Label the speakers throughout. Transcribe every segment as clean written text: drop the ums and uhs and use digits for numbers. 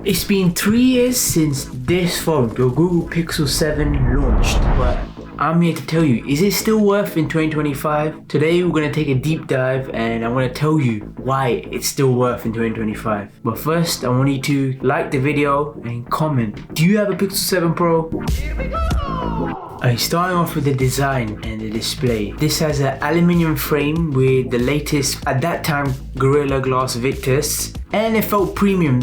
Speaker 1: It's been 3 years since this phone, the Google Pixel 7, launched, but I'm here to tell you, is it still worth in 2025? Today we're going to take a deep dive and I want to tell you why it's still worth in 2025. But first, I want you to like the video and comment. Do you have a Pixel 7 Pro? Here we go! Starting off with the design and the display. This has an aluminium frame with the latest, at that time, Gorilla Glass Victus. And it felt premium.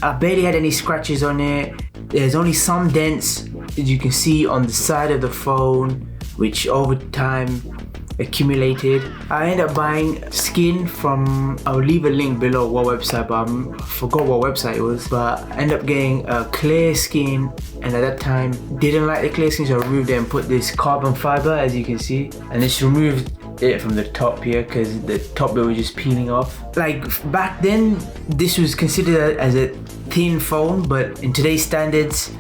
Speaker 1: I barely had any scratches on it. There's only some dents, as you can see on the side of the phone, which over time accumulated. I ended up buying skin from, I'll leave a link below what website, but I forgot what website it was. But I ended up getting a clear skin, and at that time didn't like the clear skin, so I removed it and put this carbon fiber, as you can see, and it's removed it from the top here because the top bit was just peeling off. Like back then, this was considered as a thin phone, but in today's standards,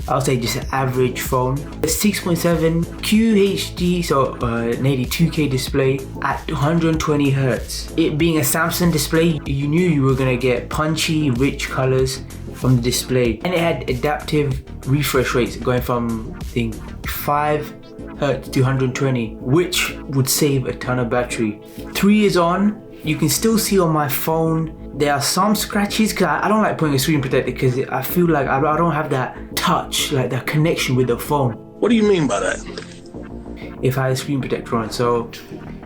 Speaker 1: I'll say just an average phone. A 6.7 QHD, so an 82K display at 120 Hz. It being a Samsung display, you knew you were gonna get punchy, rich colors from the display. And it had adaptive refresh rates going from, I think, 5 Hz to 120, which would save a ton of battery. 3 years on, you can still see on my phone there are some scratches because I don't like putting a screen protector because I feel like I don't have that touch, like that connection with the phone.
Speaker 2: What do you mean by that?
Speaker 1: If I had a screen protector on, so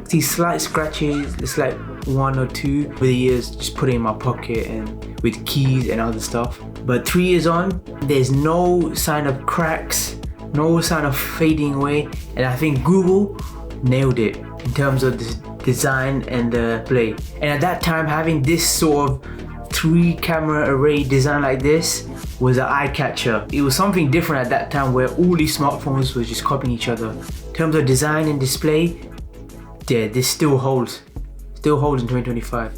Speaker 1: see slight scratches, it's like 1 or 2 over the years, just put it in my pocket and with keys and other stuff. But 3 years on, there's no sign of cracks, no sign of fading away, and I think Google nailed it in terms of the design and the display. And at that time, having this sort of 3 camera array design like this was an eye catcher. It was something different at that time where all these smartphones were just copying each other. In terms of design and display, yeah, this still holds in 2025.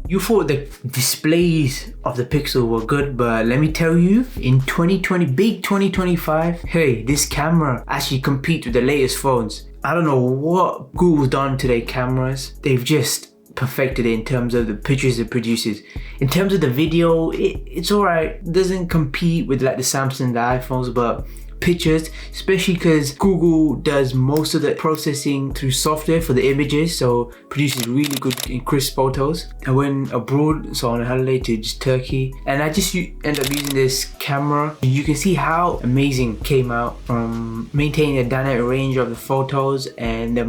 Speaker 1: You thought the displays of the Pixel were good, but let me tell you, in 2025, hey, this camera actually competes with the latest phones. I don't know what Google's done to their cameras. They've just perfected it in terms of the pictures it produces. In terms of the video, it's alright. It doesn't compete with like the Samsung, the iPhones, but pictures, especially because Google does most of the processing through software for the images, so produces really good and crisp photos. I went abroad, so on a holiday to just Turkey, and I just end up using this camera. You can see how amazing it came out from maintaining a dynamic range of the photos and the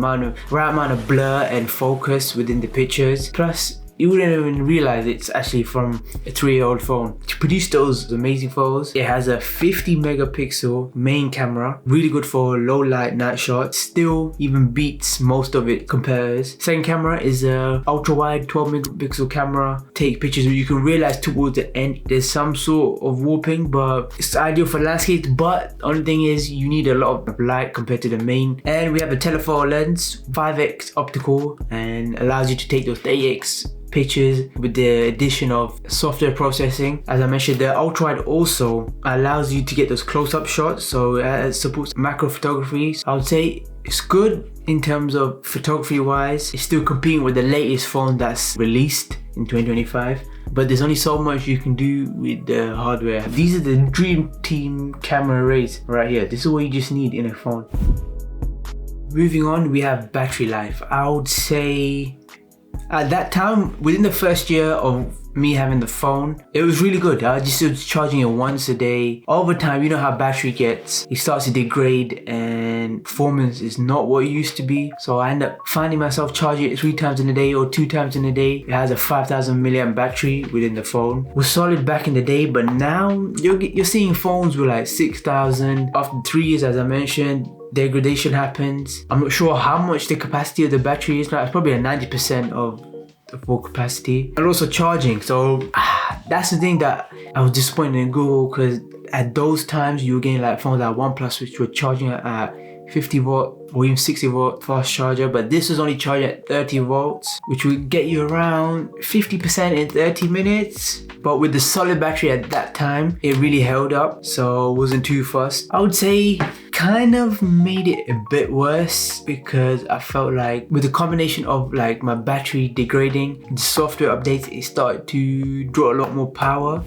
Speaker 1: right amount of blur and focus within the pictures. Plus, you wouldn't even realize it's actually from a 3-year-old phone. To produce those amazing photos, it has a 50 megapixel main camera, really good for low light night shots, still even beats most of it compares. Second camera is a ultra wide 12 megapixel camera, take pictures. You can realize towards the end there's some sort of warping, but it's ideal for landscapes. But the only thing is you need a lot of light compared to the main. And we have a telephoto lens, 5x optical, and allows you to take those 30x pictures with the addition of software processing. As I mentioned, the ultra wide also allows you to get those close-up shots, so it supports macro photography. I would say it's good in terms of photography wise. It's still competing with the latest phone that's released in 2025, but there's only so much you can do with the hardware. These are the dream team camera arrays right here. This is what you just need in a phone. Moving on, we have battery life. I would say at that time, within the first year of me having the phone, it was really good. I just was charging it once a day. Over time, you know how battery gets, it starts to degrade and performance is not what it used to be. So I end up finding myself charging it 3 times in a day or 2 times in a day. It has a 5,000 milliamp battery within the phone. It was solid back in the day, but now you're seeing phones with like 6,000. After 3 years, as I mentioned, degradation happens. I'm not sure how much the capacity of the battery is. Like, it's probably a 90% of the full capacity. And also charging. So that's the thing that I was disappointed in Google, because at those times you were getting like phones like OnePlus which were charging at 50 volt or even 60 volt fast charger, but this was only charging at 30 volts, which would get you around 50% in 30 minutes. But with the solid battery at that time, it really held up, so it wasn't too fast. I would say kind of made it a bit worse because I felt like with the combination of like my battery degrading, the software updates, it started to draw a lot more power.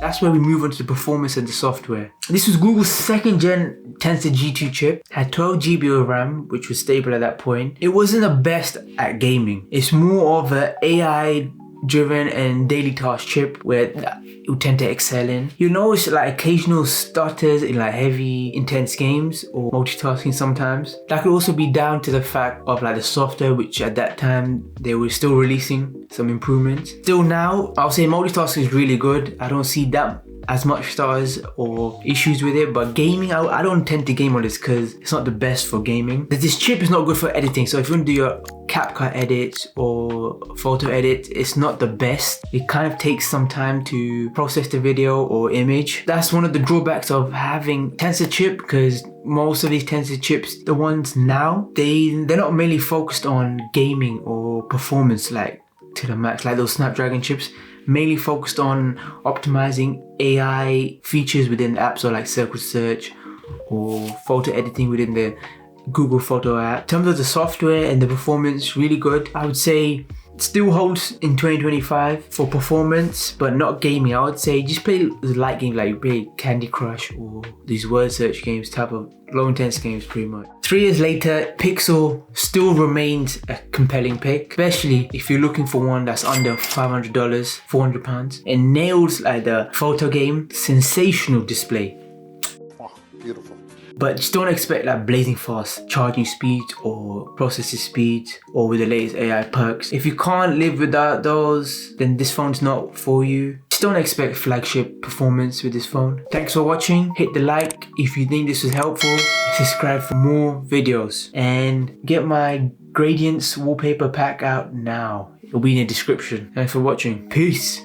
Speaker 1: That's where we move on to the performance and the software. This was Google's second gen Tensor G2 chip, had 12 GB of RAM, which was stable at that point. It wasn't the best at gaming. It's more of an AI driven and daily task chip where it would tend to excel in. You'll notice like occasional stutters in like heavy intense games or multitasking sometimes. That could also be down to the fact of like the software, which at that time they were still releasing some improvements. Still now, I'll say multitasking is really good. I don't see that as much stars or issues with it, but gaming, I don't tend to game on this because it's not the best for gaming. This chip is not good for editing, so if you want to do your CapCut edits or photo edits, it's not the best. It kind of takes some time to process the video or image. That's one of the drawbacks of having Tensor chip, because most of these Tensor chips, the ones now, they're not mainly focused on gaming or performance like to the max, like those Snapdragon chips. Mainly focused on optimizing AI features within the app, so like circle search or photo editing within the Google Photo app. In terms of the software and the performance, really good. I would say it still holds in 2025 for performance, but not gaming. I would say just play the light game, like you play Candy Crush or these word search games, type of low intense games pretty much. 3 years later, Pixel still remains a compelling pick, especially if you're looking for one that's under $500, £400. It nails like the photo game, sensational display.
Speaker 2: Oh, beautiful.
Speaker 1: But just don't expect like blazing fast charging speeds or processing speeds or with the latest AI perks. If you can't live without those, then this phone's not for you. Just don't expect flagship performance with this phone. Thanks for watching. Hit the like if you think this was helpful. Subscribe for more videos and get my gradients wallpaper pack out now. It'll be in the description. Thanks for watching. Peace.